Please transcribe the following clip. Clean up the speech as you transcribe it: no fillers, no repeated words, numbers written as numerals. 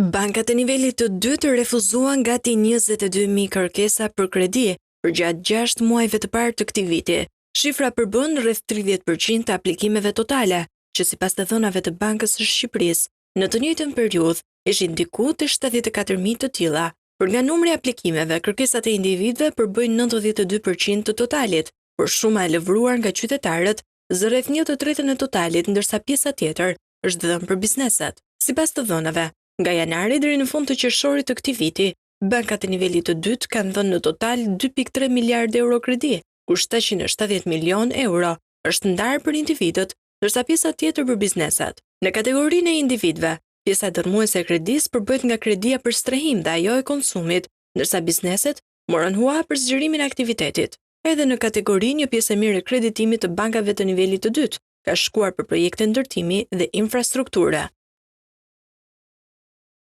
Bankat e nivelit të dytë refuzuan gati 22.000 kërkesa për kredi për gjatë 6 muajve të parë të këtij viti. Shifra përbën rreth 30% të aplikimeve totale, që sipas të dhënave të Bankës së Shqipërisë, në të njëjtën periudhë ishin diku te 74.000 të tilla. Për nga numri i aplikimeve, kërkesat e individëve përbëjnë 92% të totalit, por shuma e lëvruar nga qytetarët zë rreth 1/3 e totalit, ndërsa pjesa tjetër është dhënë për bizneset. Sipas të dhënave, nga janari deri në fund të qershorit të këtij viti, bankat e nivelit të dytë kanë dhënë në total 2.3 miliardë euro kredi, ku 770 milion euro është ndarë për individët, ndërsa pjesa tjetër për bizneset. Në kategorinë e individëve, pjesa dërmuese e kredisë përbëhet nga kredia për strehim dhe ajo e konsumit, ndërsa bizneset morën hua për zgjerimin e aktivitetit. Edhe në kategorinë një pjesë e mirë e kreditimit të bankave të nivelit të dytë ka shkuar për projekte ndërtimi dhe infrastrukture.